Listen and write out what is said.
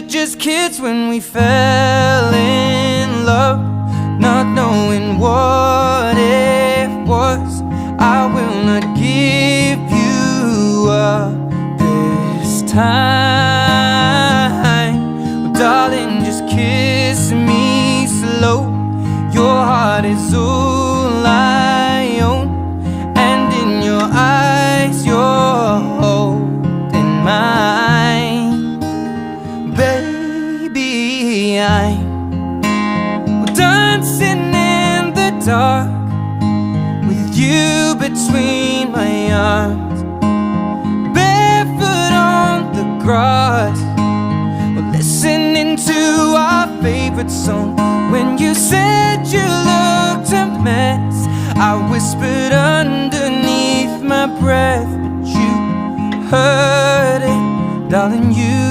were just kids when we fell in love, not knowing what it was. I will not give you up this time. Well, darling, just kiss me slow. Your heart is all I own, and in your eyes you're holding mine. Baby, I'm dancing in the dark with you between my arms, barefoot on the grass. We're listening to our favorite song. When you said you looked a mess, I whispered underneath my breath, but you heard it, darling, you